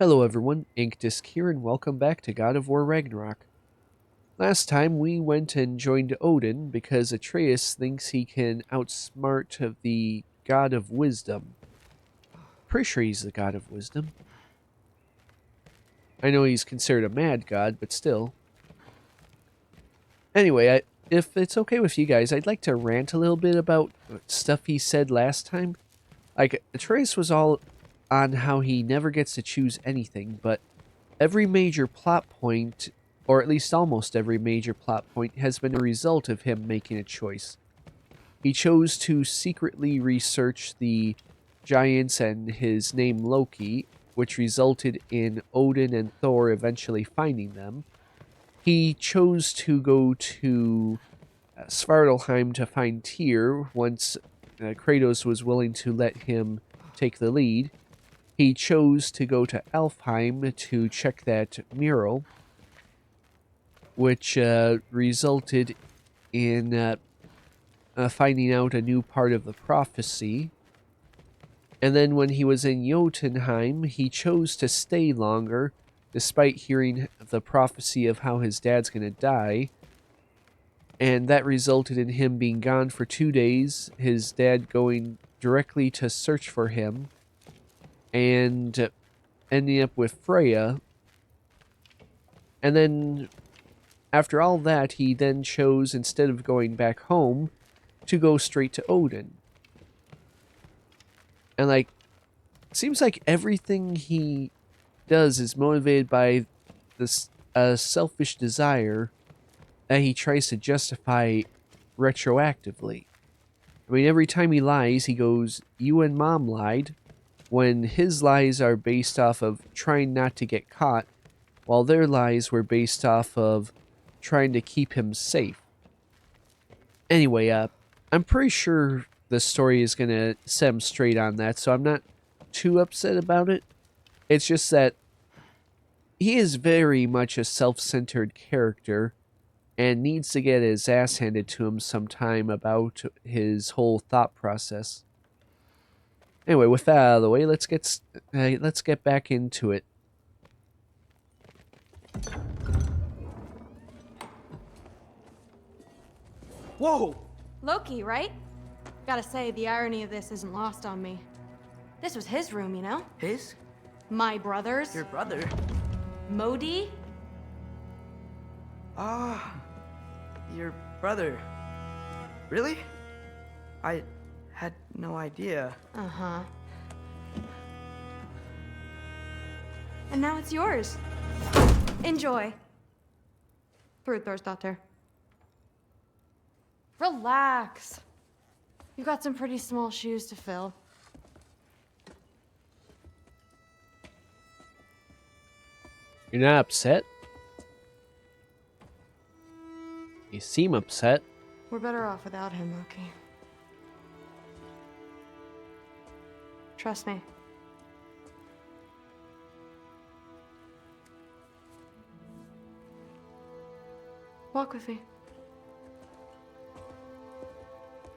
Hello everyone, Inkdisk here and welcome back to God of War Ragnarok. Last time we went and joined Odin because Atreus thinks he can outsmart the God of Wisdom. Pretty sure he's the God of Wisdom. I know he's considered a mad god, but still. Anyway, if it's okay with you guys, I'd like to rant a little bit about stuff he said last time. Like, Atreus was all on how he never gets to choose anything, but every major plot point, or at least almost every major plot point, has been a result of him making a choice. He chose to secretly research the giants and his name Loki, which resulted in Odin and Thor eventually finding them. He chose to go to Svartalheim to find Tyr once Kratos was willing to let him take the lead. He chose to go to Alfheim to check that mural, which resulted in finding out a new part of the prophecy. And then when he was in Jotunheim, he chose to stay longer, despite hearing the prophecy of how his dad's going to die. And that resulted in him being gone for 2 days, his dad going directly to search for him, and ending up with Freya. And then, after all that, he then chose, instead of going back home, to go straight to Odin. And, like, seems like everything he does is motivated by this selfish desire that he tries to justify retroactively. I mean, every time he lies, he goes, "You and Mom lied," when his lies are based off of trying not to get caught, while their lies were based off of trying to keep him safe. Anyway, I'm pretty sure the story is going to set him straight on that, so I'm not too upset about it. It's just that he is very much a self-centered character and needs to get his ass handed to him sometime about his whole thought process. Anyway, with that out of the way, let's get back into it. Whoa! Loki, right? Gotta say, the irony of this isn't lost on me. This was his room, you know? His? My brother's. Your brother? Modi? Ah, your brother. Really? I had no idea. Uh-huh. And now it's yours. Enjoy. Daughter. Relax. You've got some pretty small shoes to fill. You're not upset? You seem upset. We're better off without him, Loki. Trust me. Walk with me.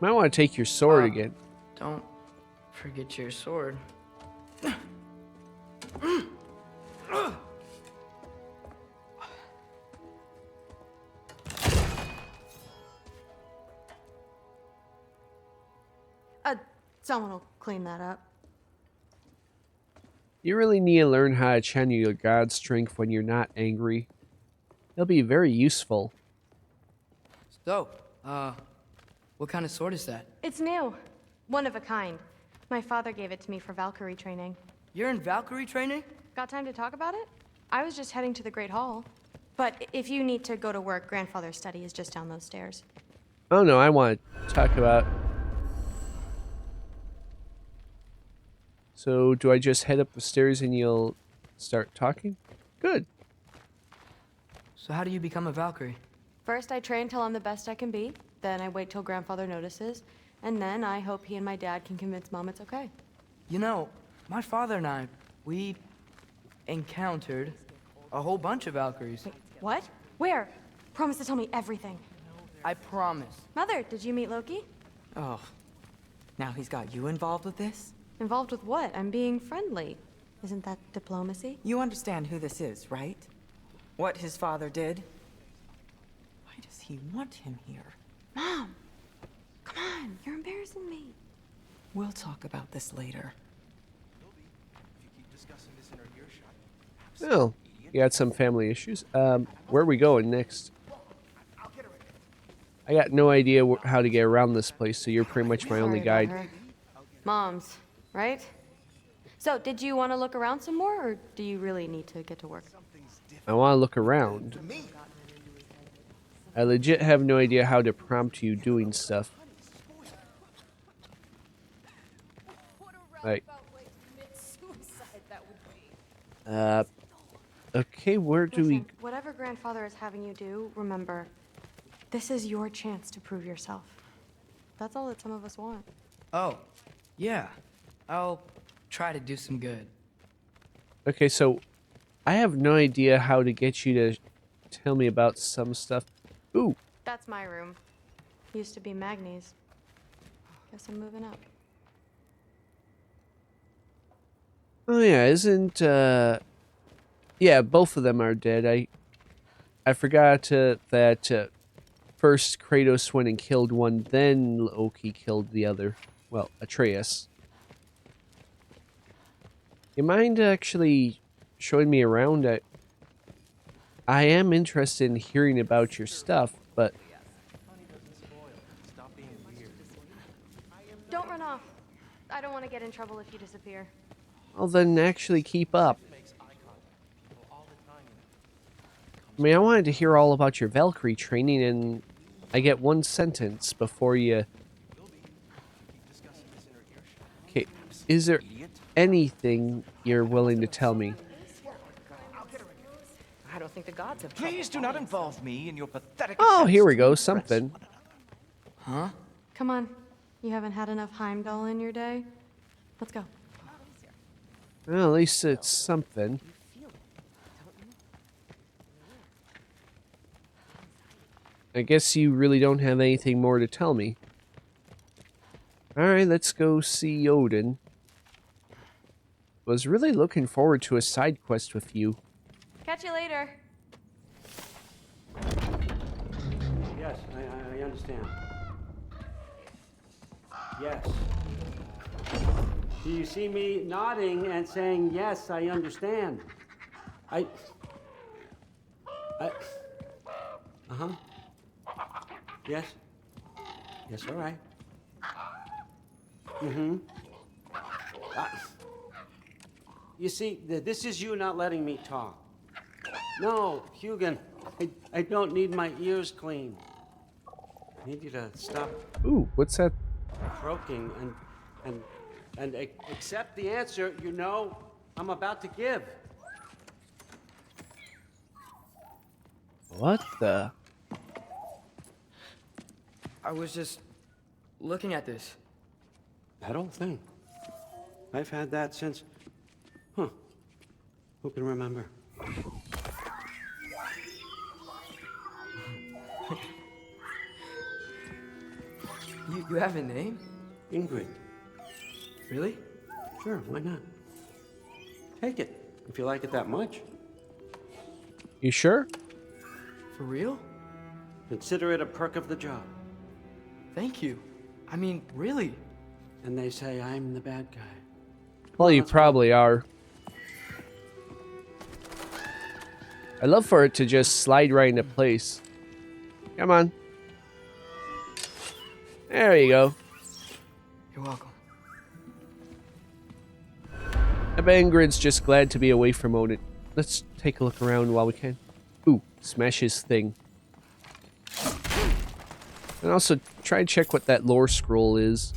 Might want to take your sword again. Don't forget your sword. Someone will clean that up. You really need to learn how to channel your god strength when you're not angry. It'll be very useful. So, what kind of sword is that? It's new. One of a kind. My father gave it to me for Valkyrie training. You're in Valkyrie training? Got time to talk about it? I was just heading to the Great Hall. But if you need to go to work, grandfather's study is just down those stairs. Oh no, I want to talk about... So, do I just head up the stairs and you'll start talking? Good. So how do you become a Valkyrie? First, I train till I'm the best I can be. Then I wait till grandfather notices. And then I hope he and my dad can convince Mom it's okay. You know, my father and I, we encountered a whole bunch of Valkyries. Wait, what? Where? Promise to tell me everything. I promise. Mother, did you meet Loki? Oh, now he's got you involved with this? Involved with what? I'm being friendly. Isn't that diplomacy? You understand who this is, right? What his father did? Why does he want him here? Mom! Come on, you're embarrassing me. We'll talk about this later. Oh, you got some family issues. Where are we going next? I got no idea how to get around this place, so you're pretty much my only Sorry about guide. her. Mom's, right? So, did you want to look around some more, or do you really need to get to work? I want to look around. I legit have no idea how to prompt you doing stuff. Like, okay, where do we... Listen, whatever grandfather is having you do, remember, this is your chance to prove yourself. That's all that some of us want. Oh, yeah. I'll try to do some good. Okay, so I have no idea how to get you to tell me about some stuff. Ooh, That's my room. Used to be Magni's. Guess I'm moving up. oh yeah, isn't, yeah, both of them are dead. I forgot that first Kratos went and killed one, then Loki killed the other. Well, Atreus. You mind actually showing me around? I am interested in hearing about your stuff, but... Don't run off. I don't want to get in trouble if you disappear. Well, then actually keep up. I mean, I wanted to hear all about your Valkyrie training, and I get one sentence before you... Okay, is there anything you're willing to tell me? I don't think the gods have Please do not involve me in your pathetic. Oh, here we attempts to go, impress something. one another. Huh? Come on. You haven't had enough Heimdall in your day? Let's go. Well, at least it's something. I guess you really don't have anything more to tell me. Alright, let's go see Odin. Was really looking forward to a side quest with you. Catch you later. Yes, I understand. Yes. Do you see me nodding and saying, yes, I understand? Uh-huh. Yes. Yes, all right. Mm-hmm. You see, this is you not letting me talk. No, Hugin, I don't need my ears cleaned. I need you to stop Ooh, what's that? croaking and accept the answer you know I'm about to give. What the? I was just looking at this. That old thing. I've had that since... Huh. Who can remember? You have a name? Ingrid. Really? Sure, why not? Take it, if you like it that much. You sure? For real? Consider it a perk of the job. Thank you. I mean, really. And they say I'm the bad guy. Well, you let's go. probably are. I'd love for it to just slide right into place. Come on. There you go. You're welcome. I bet Ingrid's just glad to be away from Odin. Let's take a look around while we can. Ooh, smash his thing. And also try and check what that lore scroll is.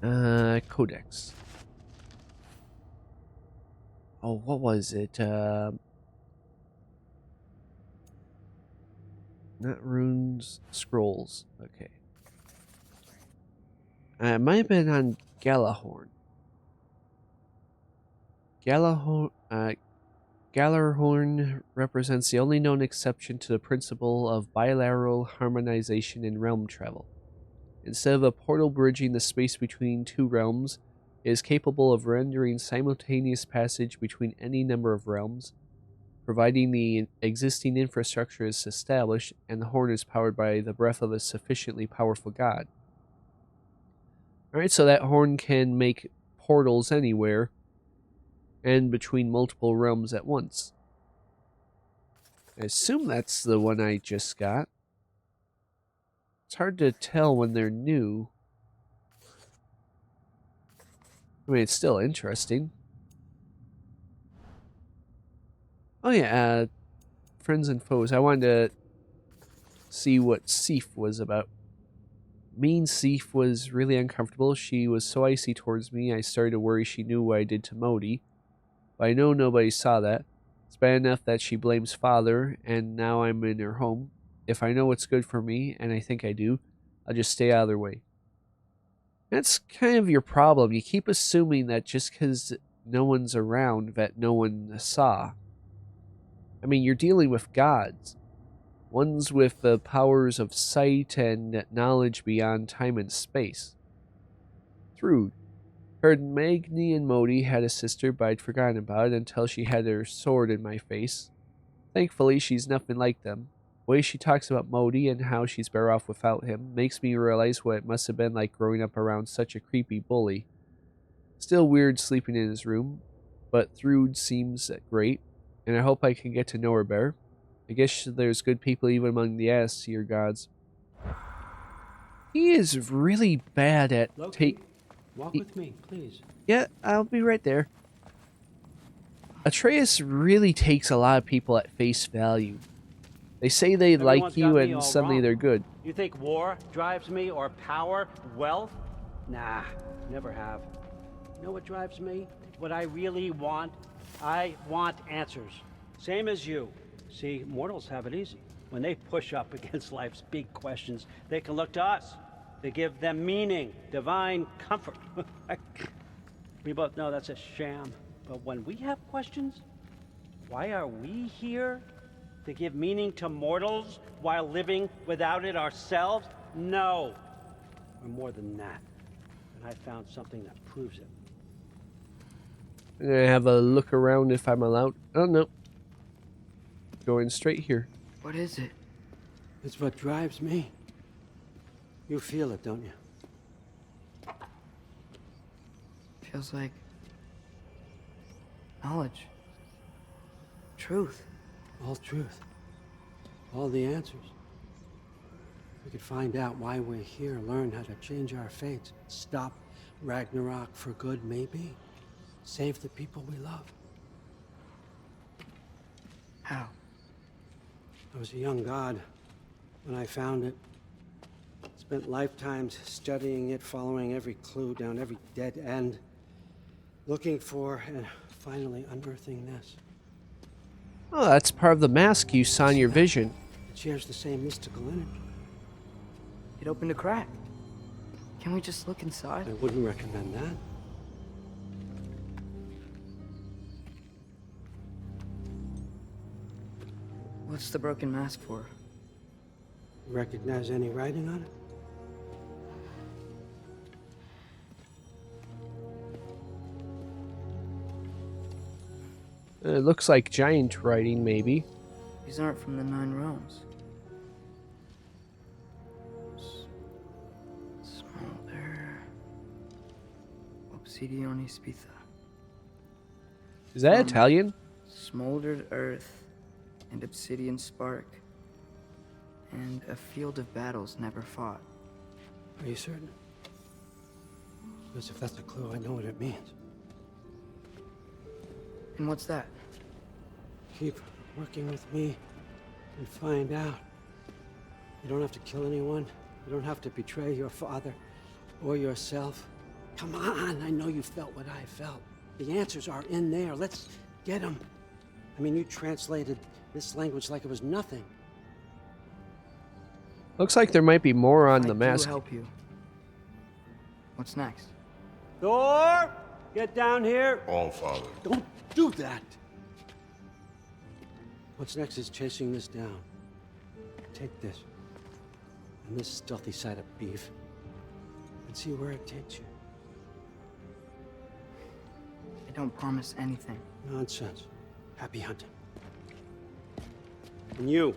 Codex. Oh, what was it? Not runes, scrolls. Okay. It might have been on Galahorn. Galarhorn represents the only known exception to the principle of bilateral harmonization in realm travel. Instead of a portal bridging the space between two realms, It is capable of rendering simultaneous passage between any number of realms, providing the existing infrastructure is established, and the horn is powered by the breath of a sufficiently powerful god. Alright, so that horn can make portals anywhere and between multiple realms at once. I assume that's the one I just got. It's hard to tell when they're new. I mean, it's still interesting. Oh yeah, friends and foes. I wanted to see what Sif was about. Mean Sif was really uncomfortable. She was so icy towards me, I started to worry she knew what I did to Modi. But I know nobody saw that. It's bad enough that she blames father, and now I'm in her home. If I know what's good for me, and I think I do, I'll just stay out of their way. That's kind of your problem. You keep assuming that just because no one's around that no one saw. I mean, you're dealing with gods. Ones with the powers of sight and knowledge beyond time and space. Thrud. Heard Magni and Modi had a sister, but I'd forgotten about it until she had her sword in my face. Thankfully, she's nothing like them. The way she talks about Modi and how she's better off without him makes me realize what it must have been like growing up around such a creepy bully. Still weird sleeping in his room, but Thrud seems great, and I hope I can get to know her better. I guess there's good people even among the ass-seer gods. He is really bad at Walk with me, please. Yeah, I'll be right there. Atreus really takes a lot of people at face value. They say they Everyone's like you got me and all suddenly wrong. they're good. You think war drives me, or power, wealth? Nah, never have. You know what drives me? What I really want? I want answers. Same as you. See, mortals have it easy. When they push up against life's big questions, they can look to us. They give them meaning, divine comfort. We both know that's a sham. But when we have questions, why are we here? To give meaning to mortals while living without it ourselves? No. We're more than that. And I found something that proves it. I'm gonna have a look around if I'm allowed. Oh no. Going straight here. What is it? It's what drives me. You feel it, don't you? Feels like knowledge. Truth. All truth. All the answers. We could find out why we're here, learn how to change our fates, stop Ragnarok for good, maybe. Save the people we love. How? I was a young god when I found it. Spent lifetimes studying it, following every clue down every dead end, looking for and finally unearthing this. Oh, that's part of the mask you saw in your vision. It shares the same mystical energy. It opened a crack. Can we just look inside? I wouldn't recommend that. What's the broken mask for? Recognize any writing on it? It looks like giant writing, maybe. These aren't from the 9 realms. Smolder. Obsidione spitha. Is that Italian? Smoldered earth and obsidian spark. And a field of battles never fought. Are you certain? Because if that's a clue, I know what it means. And what's that? Keep working with me and find out. You don't have to kill anyone. You don't have to betray your father or yourself. Come on, I know you felt what I felt. The answers are in there. Let's get them. I mean, you translated this language like it was nothing. Looks like there might be more on I the do mask. help you. What's next? Thor, get down here. All, Father. Don't do that. What's next is chasing this down. Take this and this stealthy side of beef and see where it takes you. I don't promise anything. Nonsense. Happy hunting. And you,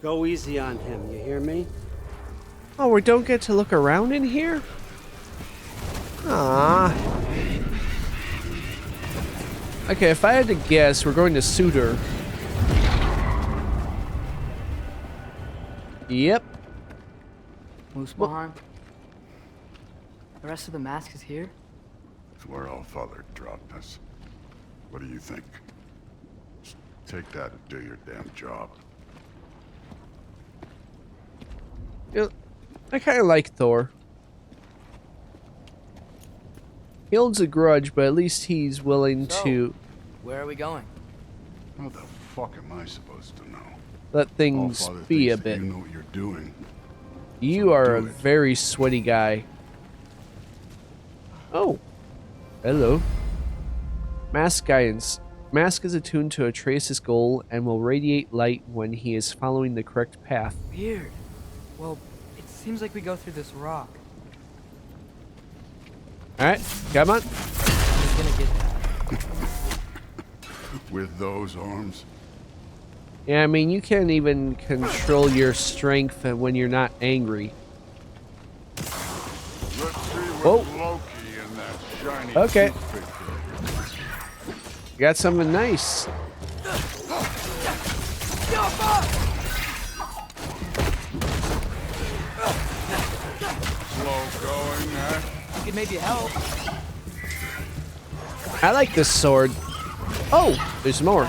go easy on him, you hear me? Oh, we don't get to look around in here? Ah. Okay, if I had to guess, we're going to Suitor. Yep. Muspelheim? The rest of the mask is here? It's where Allfather dropped us. What do you think? Just take that and do your damn job. You know, I kind of like Thor. He holds a grudge, but at least he's willing to Where are we going? How the fuck am I supposed to know? let things Allfather be a thinks that bit. You know what you're doing. You are do a it. very sweaty guy. Oh. Hello. Mask guidance. Mask is attuned to Atreus' goal and will radiate light when he is following the correct path. Weird. Well, it seems like we go through this rock. Alright, come on. I'm just gonna get that. With those arms? Yeah, I mean, you can't even control your strength when you're not angry. Let's see Whoa. what Loki and that shiny Okay. toothpick did. Got something nice. Slow going, huh? You could maybe help. I like this sword. Oh, there's more.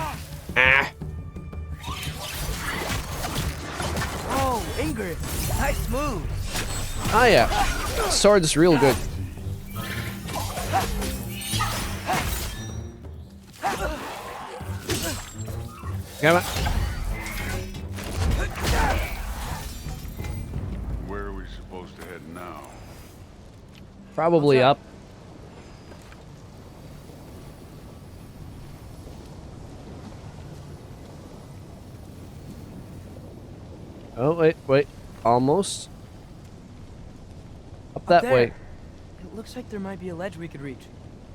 Ah. Oh, Ingrid. Nice move. Oh yeah. Sword's real good. Come on. Where are we supposed to head now? Probably up. Oh, wait. Almost. Up that there. way. It looks like there might be a ledge we could reach.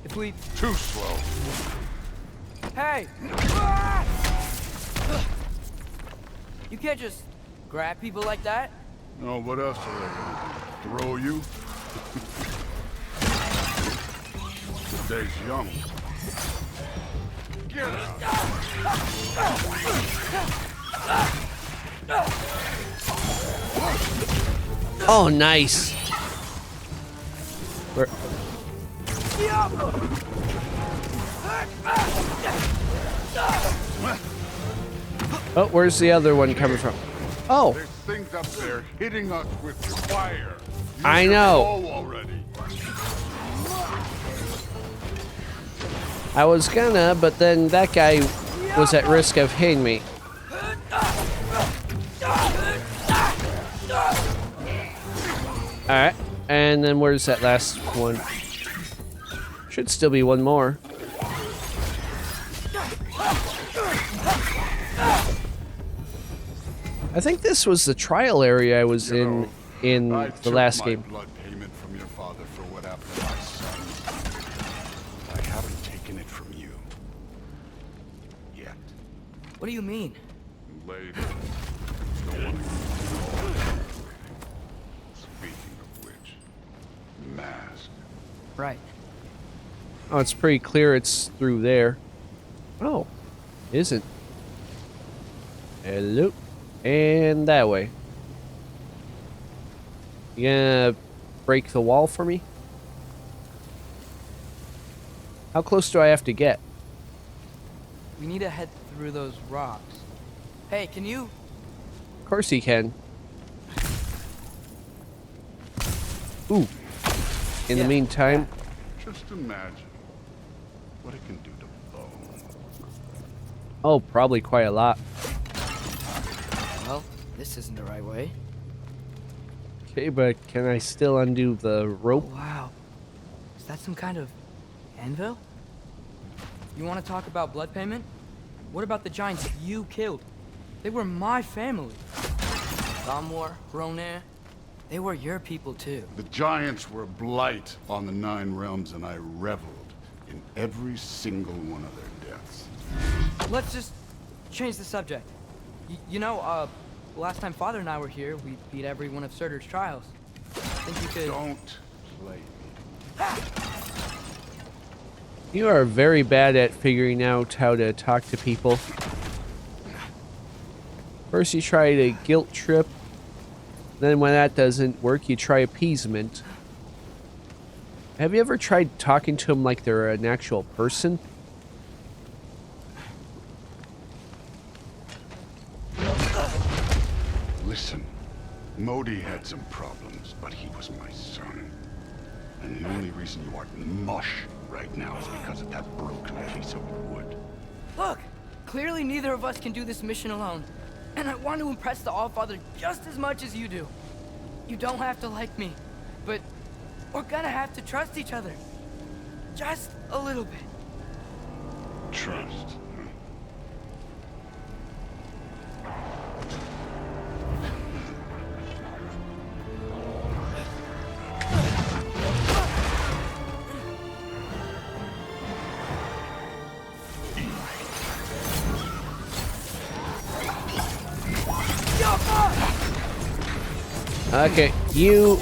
If we... Too slow. Hey! You can't just grab people like that. No, what else are they gonna do? Throw you? The day's young. Get Oh, nice. Where? Oh, where's the other one coming from? Oh, There's things up there hitting us with fire. Use I your know. bow already. I was gonna, but then that guy was at risk of hitting me. Alright, and then where's that last one? Should still be one more. I think this was the trial area I was in I the took last my game. blood payment from your father for what happened to my son. I haven't taken it from you. Yet. What do you mean? Later. Don't want to. Speaking of which, mask. Right. Oh, it's pretty clear it's through there. Oh, isn't. Hello. And that way. You gonna break the wall for me? How close do I have to get? We need to head through those rocks. Hey, can you... Of course he can. Ooh. In the Yeah. meantime, Just imagine what it can do to bone. oh, probably quite a lot. Well, this isn't the right way. Okay, but can I still undo the Oh, rope? wow. Is that some kind of anvil? You want to talk about blood payment? What about the giants you killed? They were my family. Gamor, Ronir, they were your people too. The giants were a blight on the Nine Realms, and I reveled in every single one of their deaths. Let's just change the subject. You know, last time Father and I were here, we beat every one of Surtur's trials. Think you could... Don't play me. You are very bad at figuring out how to talk to people. First you try to guilt trip, then when that doesn't work, you try appeasement. Have you ever tried talking to them like they're an actual person? Listen, Modi had some problems, but he was my son. And the only reason you aren't mush right now is because of that broken piece of wood. Look! Clearly neither of us can do this mission alone. And I want to impress the Allfather just as much as you do. You don't have to like me, but we're gonna have to trust each other. Just a little bit. Trust. Okay, you...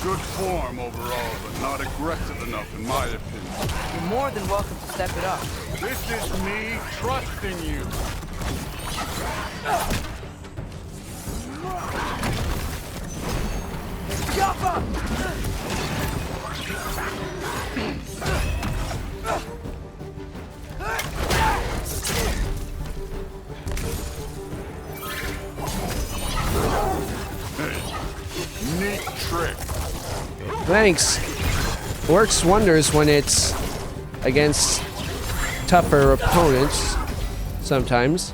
Good form overall, but not aggressive enough in my opinion. You're more than welcome to step it up. This is me trusting you. Neat trick. Thanks. Works wonders when it's against tougher opponents, sometimes.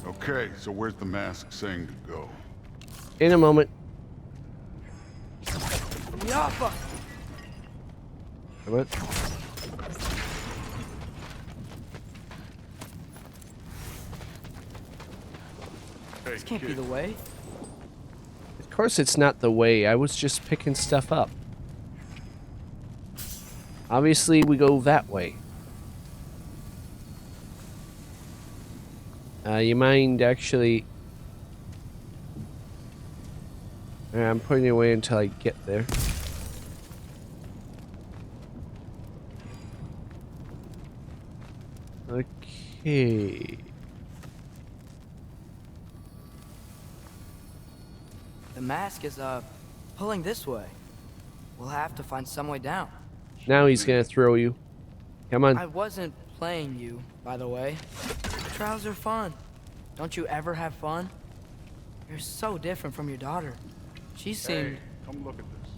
Okay, so where's the mask saying to go? In a moment. Yappa! What? Hey, This can't be kid. the way. Of course it's not the way. I was just picking stuff up. Obviously we go that way. You mind actually... I'm putting it away until I get there. Okay. The mask is, pulling this way. We'll have to find some way down. Now he's gonna throw you. Come on. I wasn't playing you, by the way. Trials are fun. Don't you ever have fun? You're so different from your daughter. She seemed... Hey, come look at this.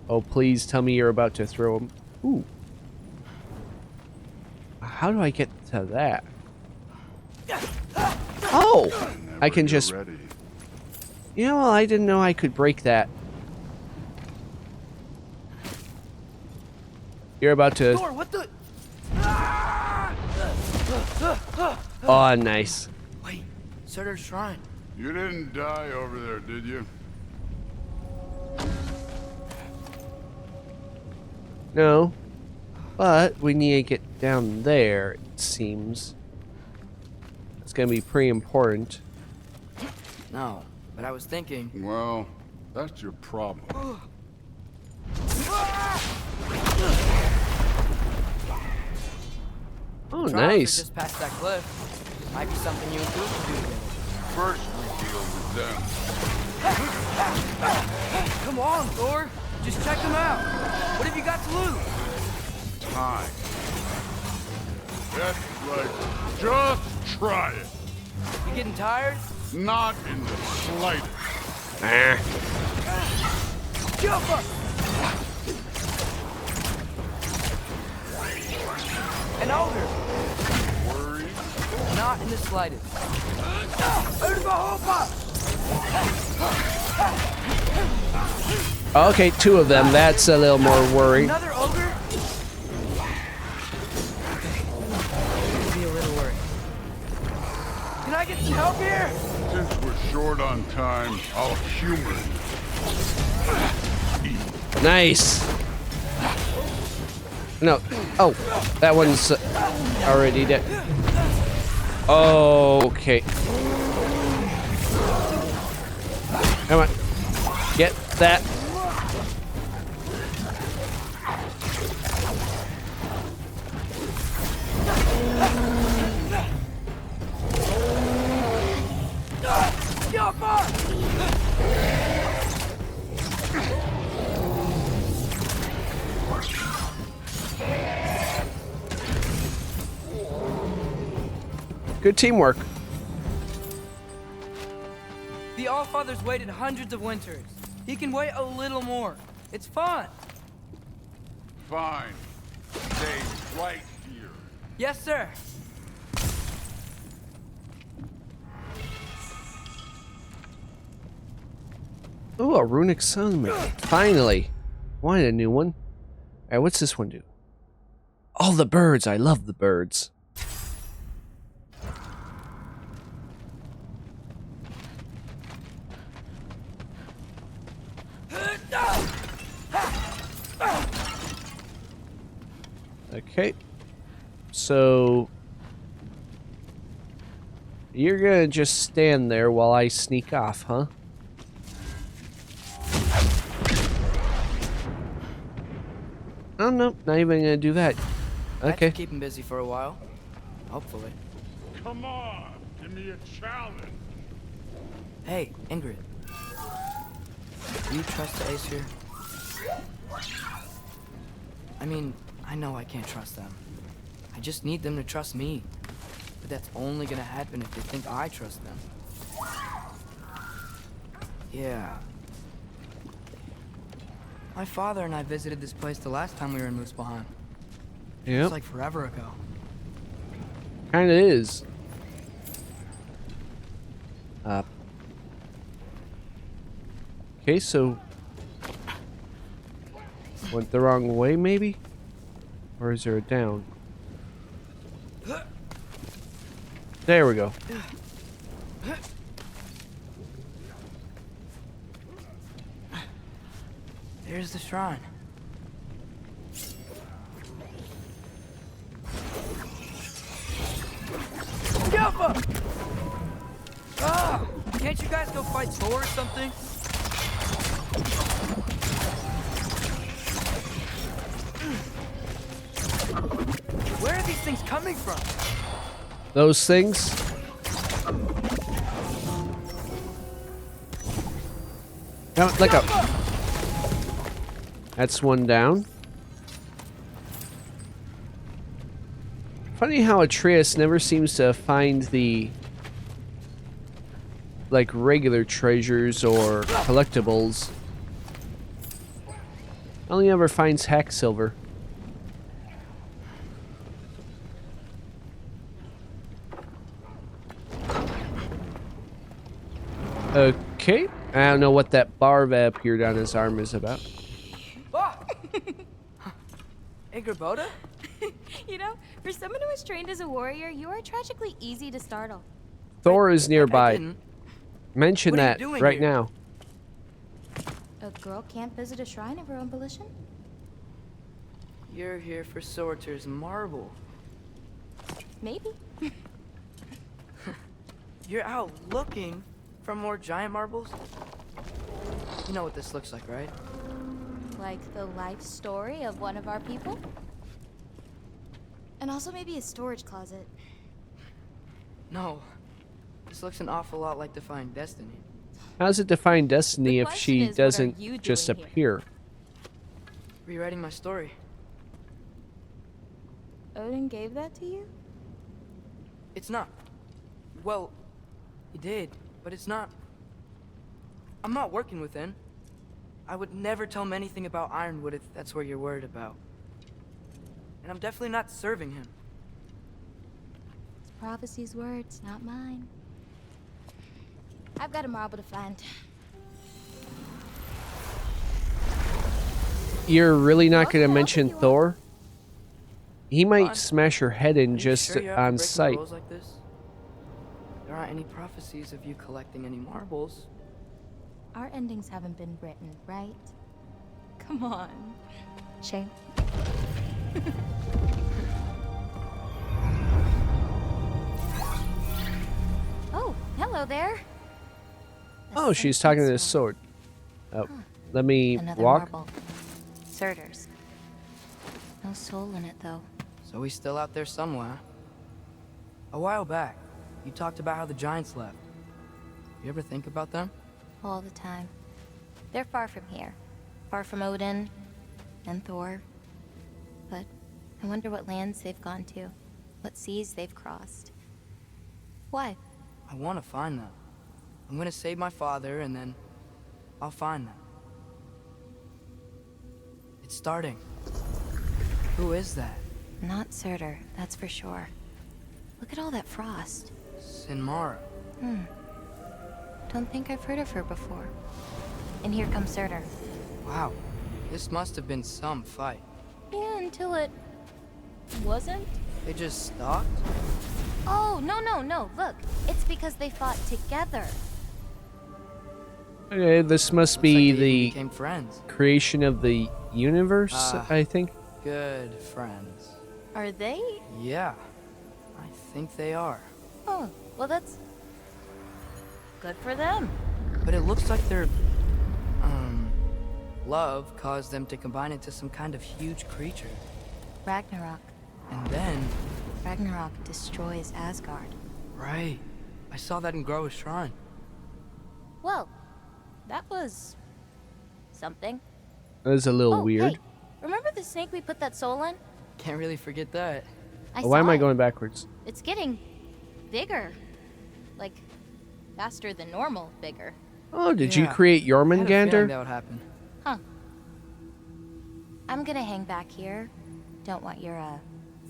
Oh, please tell me you're about to throw him. Ooh. How do I get to that? Oh! I Whenever can you're just... ready. You know, I didn't know I could break that. You're about to... Thor, what the... Oh, nice. Wait, Surtur's shrine. You didn't die over there, did you? No. But we need to get down there, it seems. It's gonna be pretty important. No, but I was thinking... Well, that's your problem. Oh, Trials are nice. just past that cliff. Might be something you and Goose can do together. First, we deal with them. Come on, Thor. Just check them out. What have you got to lose? Time. That's right. Just try it. You getting tired? Not in the slightest. Jump up! An ogre. Worried? Not in the slightest. Okay, two of them. That's a little more worry. Another ogre? Be a little worried. Can I get some help here? Since we're short on on time, I'll humor you. Nice. No. Oh, that one's already dead. Oh, okay. Come on. Get that. Good teamwork. The Allfather's waited hundreds of winters. He can wait a little more. It's fun. Fine. Stay right here. Yes, sir. Ooh, a runic summon. Finally. Wanted a new one. Alright, what's this one do? All the birds. I love the birds. Okay. So you're gonna just stand there while I sneak off, huh? Oh no, not even gonna do that. That Okay. should keep him busy for a while. Hopefully. Come on, give me a challenge. Hey, Ingrid. Do you trust the Aesir? I mean, I know I can't trust them. I just need them to trust me. But that's only gonna happen if they think I trust them. Yeah. My father and I visited this place the last time we were in Muspelheim. It Yep. was like forever ago. Kinda is. Okay, so went the wrong way, maybe? Or is there a down? There we go. There's the shrine. Yappa! Ah! Can't you guys go fight Thor or something? Where are these things coming from? Those things. Come, let go. That's one down. Funny how Atreus never seems to find the like regular treasures or collectibles. Only ever finds hack silver. Okay, I don't know what that barb up here down his arm is about. Ah! Ingrid? You know, for someone who is trained as a warrior, you are tragically easy to startle. Thor is I nearby. didn't. Mention What are you that doing right here? now. A girl can't visit a shrine of her own volition? You're here for Sorter's marble. Maybe. You're out looking for more giant marbles? You know what this looks like, right? Like the life story of one of our people? And also maybe a storage closet. No. This looks an awful lot like Defying Destiny. How does it define destiny The if question she is, what are doesn't you just doing here? appear? Rewriting my story. Odin gave that to you? It's not. Well, he did, but it's not. I'm not working with him. I would never tell him anything about Ironwood if that's what you're worried about. And I'm definitely not serving him. It's prophecy's words, not mine. I've got a marble to find. You're really not Well, going to help mention if you want. Thor? He might Fine. smash her head in Are you just sure you have to on break my sight. rules like this? there aren't any prophecies of you collecting any marbles. Our endings haven't been written, right? Come on. Shane. Oh, hello there. Oh, she's talking to this sword. Oh, let me Another walk. marble. Surtur's. No soul in it, though. So he's still out there somewhere. A while back, you talked about how the giants left. You ever think about them? All the time. They're far from here. Far from Odin and Thor. But I wonder what lands they've gone to. What seas they've crossed. Why? I want to find them. I'm gonna save my father, and then I'll find them. It's starting. Who is that? Not Surtur, that's for sure. Look at all that frost. Sinmara. Don't think I've heard of her before. And here comes Surtur. Wow. This must have been some fight. Yeah, until it wasn't. They just stalked? Oh, no. Look, it's because they fought together. Okay, this must Looks be like they even the became friends. creation of the universe, I think. Good friends. Are they? Yeah. I think they are. Oh, well, that's good for them. But it looks like their love caused them to combine into some kind of huge creature. Ragnarok. And then, Ragnarok destroys Asgard. right. I saw that in Groa's shrine. Well, that was something. That was a little Oh, weird. hey, remember the snake we put that soul in? Can't really forget that. I Why saw am I it. going backwards? It's getting bigger. Like, faster than normal bigger. Oh, did you Yeah, create I had a feeling Jormungandr? that would happen. Huh. I'm gonna hang back here. Don't want your,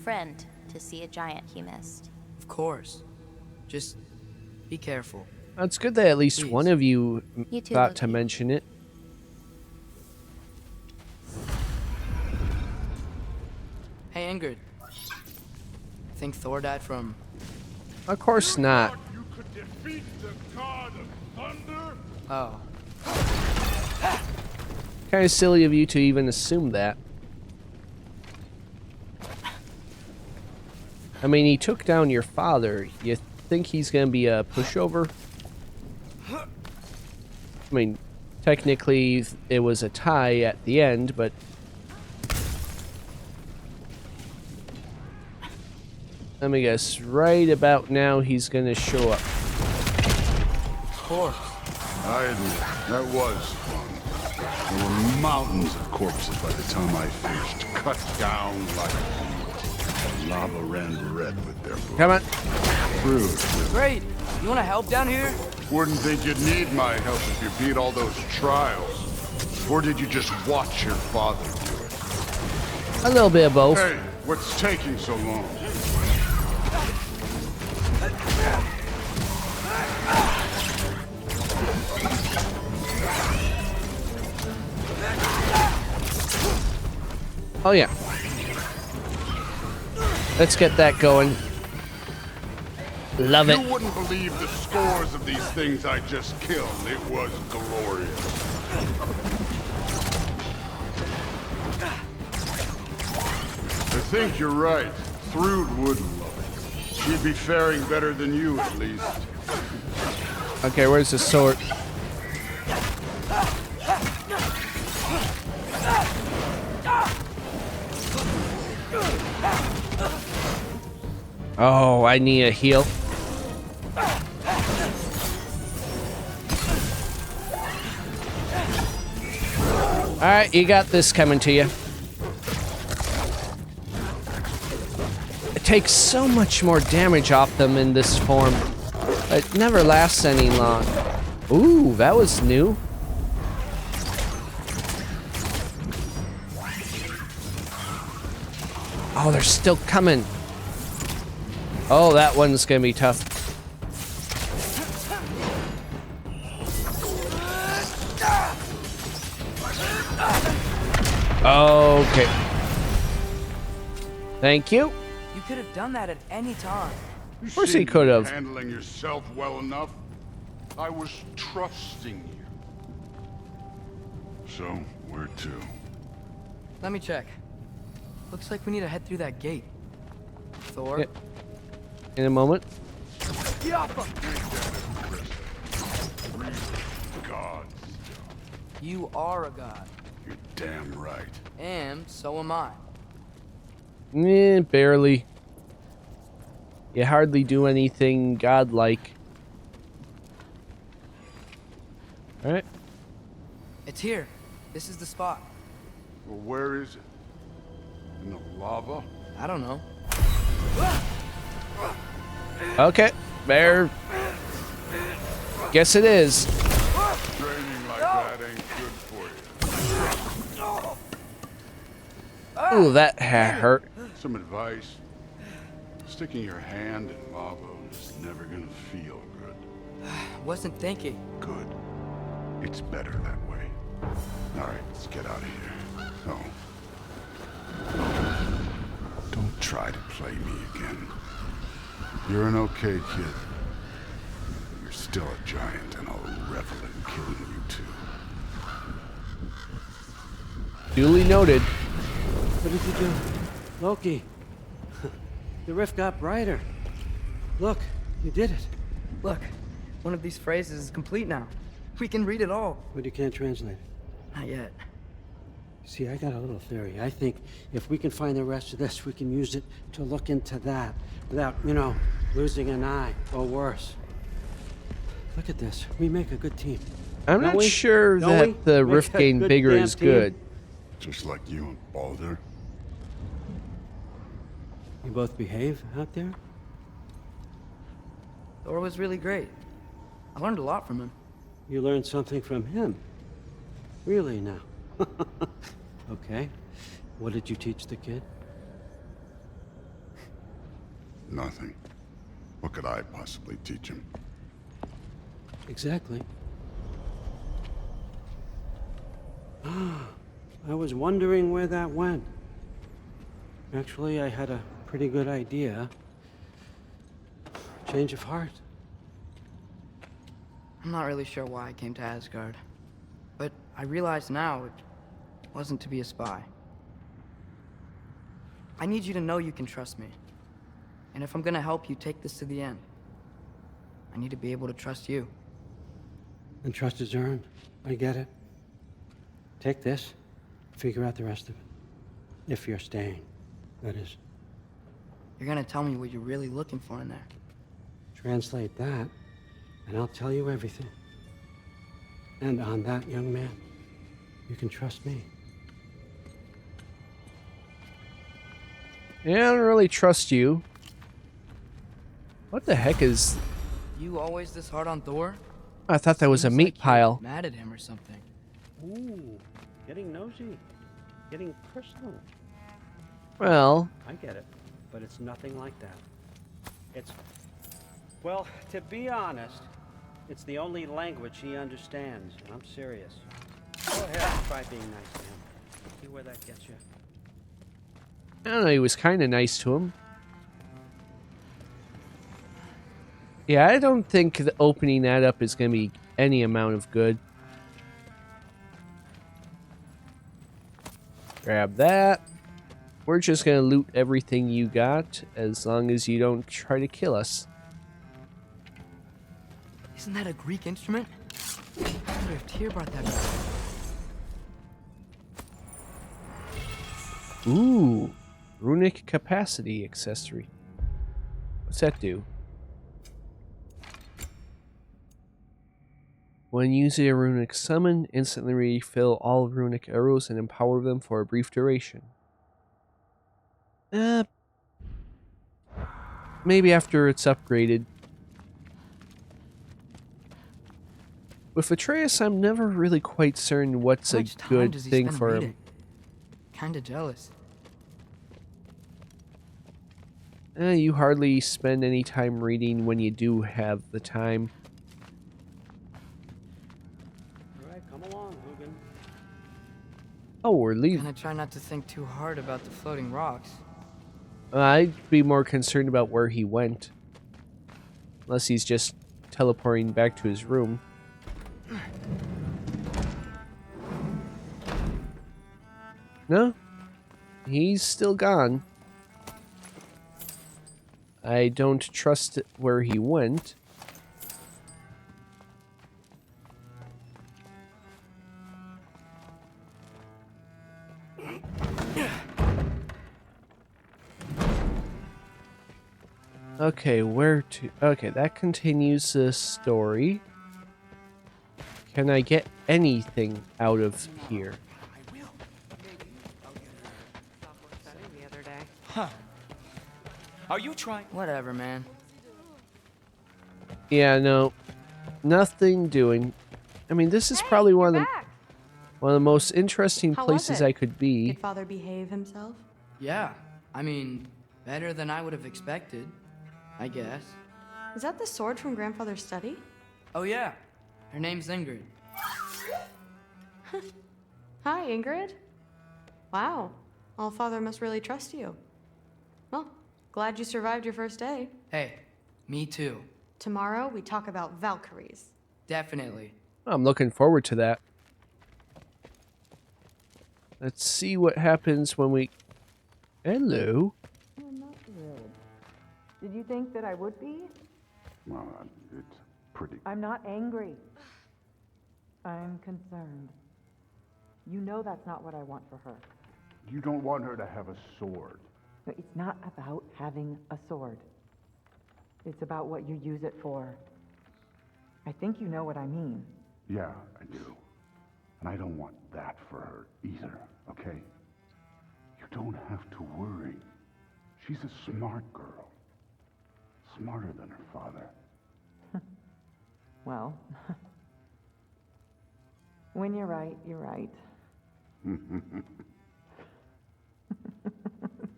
friend to see a giant he missed. Of course. Just be careful. It's good that at least Please. one of you You too, thought to Loki. mention it. Hey, Ingrid. Think Thor died from... Of course not. You could defeat the god of thunder? Oh. Kind of silly of you to even assume that. I mean, he took down your father. You think he's gonna be a pushover? I mean, technically, it was a tie at the end, but... Let me guess, right about now he's gonna show up. Of course. I admit, that was fun. There were mountains of corpses by the time I finished, cut down like wheat. Lava ran red with their blood. Come on. True. Great. You want to help down here? Wouldn't think you'd need my help if you beat all those trials. Or did you just watch your father do it? A little bit of both. Hey, what's taking so long? Oh, yeah. Let's get that going. Love it. You wouldn't believe the scores of these things I just killed. It was glorious. I think you're right. Thrud wouldn't love it. She'd be faring better than you, at least. Okay, where's the sword? Oh, I need a heal. Alright, you got this coming to you. It takes so much more damage off them in this form. It never lasts any long. Ooh, that was new. Oh, they're still coming. Oh, that one's gonna be tough. Okay. Thank you. You could have done that at any time. Of course he could have. Handling yourself well enough. I was trusting you. So, where to? Let me check. Looks like we need to head through that gate. Thor? Yeah. In a moment. God. You are a god. You're damn right. And so am I. Barely. You hardly do anything godlike. Alright. It's here. This is the spot. Well, where is it? In the lava? I don't know. Okay. There. Guess it is. Training like that ain't good for you. Ooh, that hurt. Some advice. Sticking your hand in lava is never gonna feel good. Wasn't thinking. Good. It's better that way. Alright, let's get out of here. Oh. Don't try to play me again. You're an okay kid. You're still a giant, and I'll revel in killing you too. Duly noted. What did you do? Loki. The rift got brighter. Look, you did it. Look, one of these phrases is complete now. We can read it all. But you can't translate it. Not yet. See, I got a little theory. I think if we can find the rest of this, we can use it to look into that without, losing an eye or worse. Look at this. We make a good team. I'm Don't not we? sure Don't we? that the Make rift a getting good bigger damn is team. good. Just like you and Baldur. You both behave out there? Thor was really great. I learned a lot from him. You learned something from him. Really now? Okay. What did you teach the kid? Nothing. What could I possibly teach him? Exactly. I was wondering where that went. Actually, I had a pretty good idea. Change of heart. I'm not really sure why I came to Asgard. But I realize now it wasn't to be a spy. I need you to know you can trust me. And if I'm gonna help you take this to the end, I need to be able to trust you. And trust is earned. I get it. Take this, figure out the rest of it. If you're staying, that is. You're gonna tell me what you're really looking for in there. Translate that, and I'll tell you everything. And on that, young man, you can trust me. Yeah, I don't really trust you. What the heck is... You always this hard on Thor? I thought that was a Seems meat like you're pile. Mad at him or something. Ooh, getting nosy. Getting personal. Well, I get it, but it's nothing like that. It's... Well, to be honest, it's the only language he understands, and I'm serious. Go ahead and try being nice to him. See where that gets you. I don't know, he was kind of nice to him. Yeah, I don't think that opening that up is going to be any amount of good. Grab that. We're just going to loot everything you got, as long as you don't try to kill us. Isn't that a Greek instrument? I wonder if Tyr brought that back. Ooh, runic capacity accessory. What's that do? When using a runic summon, instantly refill all runic arrows and empower them for a brief duration. Maybe after it's upgraded. With Atreus, I'm never really quite certain what's How a much time good does he thing spend for him. reading? Kinda jealous. You hardly spend any time reading when you do have the time. All right, come along, Hugin. Oh, we're leaving. Gonna try not to think too hard about the floating rocks. I'd be more concerned about where he went. Unless he's just teleporting back to his room. No, he's still gone. I don't trust where he went. Okay, where to? Okay, that continues the story. Can I get anything out of here? The other day. Huh. Are you trying? Whatever, man. Yeah, no, nothing doing. I mean, this is probably one of the most interesting How was places it? I could be. Did Father behave himself? Yeah, I mean, better than I would have expected, I guess. Is that the sword from Grandfather's study? Oh yeah, her name's Ingrid. Hi, Ingrid. Wow. All Father must really trust you. Well, glad you survived your first day. Hey, me too. Tomorrow, we talk about Valkyries. Definitely. I'm looking forward to that. Let's see what happens when we... Hello. Did you think that I would be? Well, it's pretty. I'm not angry. I'm concerned. You know that's not what I want for her. You don't want her to have a sword. No, it's not about having a sword. It's about what you use it for. I think you know what I mean. Yeah, I do. And I don't want that for her either, okay? You don't have to worry. She's a smart girl. Smarter than her father. Well, when you're right, you're right.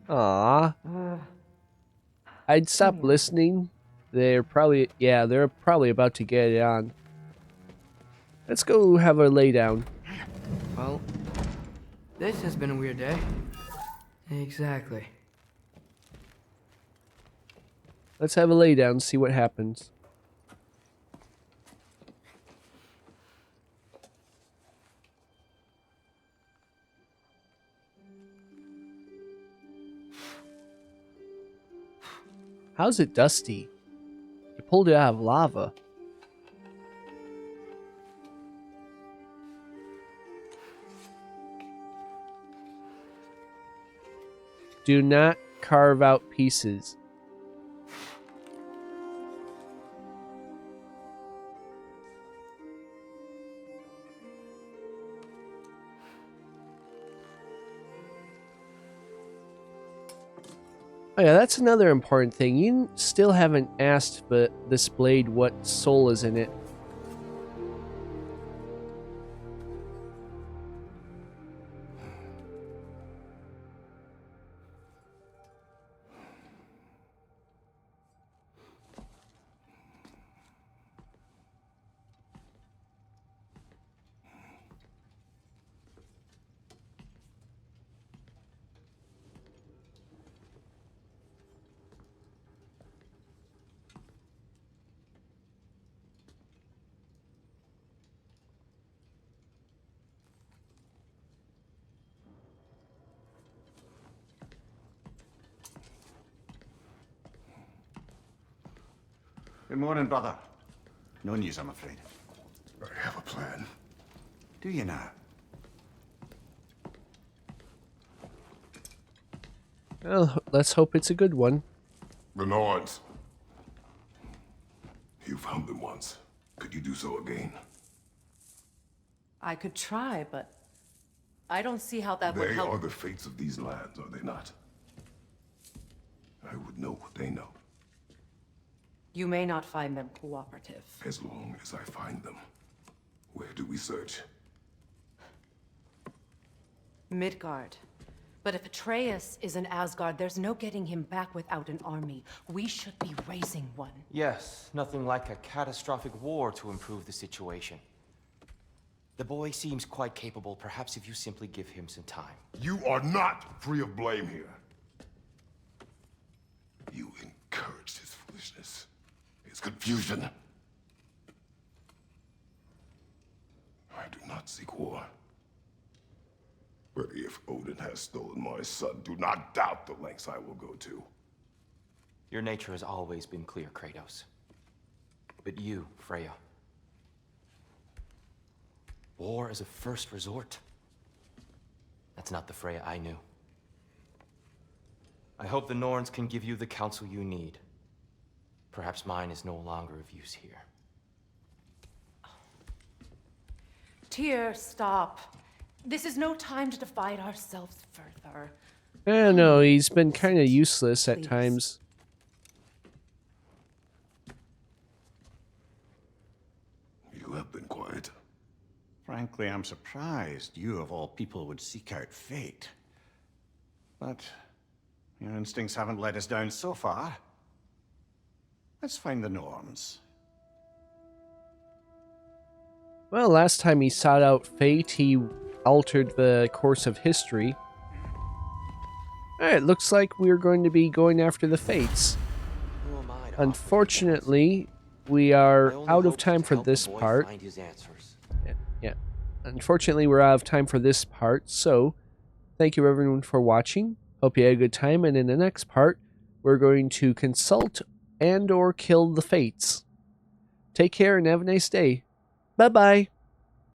Aww. I'd stop listening. They're probably about to get it on. Let's go have a lay down. Well, this has been a weird day. Exactly. Let's have a lay down, see what happens. How's it dusty? You pulled it out of lava. Do not carve out pieces. Oh yeah, that's another important thing. You still haven't asked this blade what soul is in it. Good morning, brother. No news, I'm afraid. I have a plan. Do you now? Well, let's hope it's a good one. The Norns. You found them once. Could you do so again? I could try, but I don't see how that would They help. are the fates of these lands, are they not? I would know what they know, You may not find them cooperative. as long as I find them. Where do we search? Midgard. But if Atreus is in Asgard, there's no getting him back without an army. We should be raising one. Yes, nothing like a catastrophic war to improve the situation. The boy seems quite capable. Perhaps if you simply give him some time. You are not free of blame here. You encouraged his foolishness, his confusion. I do not seek war. But if Odin has stolen my son, do not doubt the lengths I will go to. Your nature has always been clear, Kratos. But you, Freya. War is a first resort. That's not the Freya I knew. I hope the Norns can give you the counsel you need. Perhaps mine is no longer of use here. Tyr, stop. This is no time to divide ourselves further. I don't know, he's been kind of useless at Please. times. You have been quiet. Frankly, I'm surprised you, of all people, would seek out fate. But your instincts haven't let us down so far. Let's find the Norns. Well, last time he sought out fate, he altered the course of history. Alright, looks like we're going to be going after the fates. Who am I to Unfortunately, we are offer? My only out of hope is time to for help the this boy part. find his answers. Yeah. Unfortunately, we're out of time for this part, so thank you everyone for watching. Hope you had a good time, and in the next part, we're going to consult and or kill the fates. Take care and have a nice day. Bye-bye.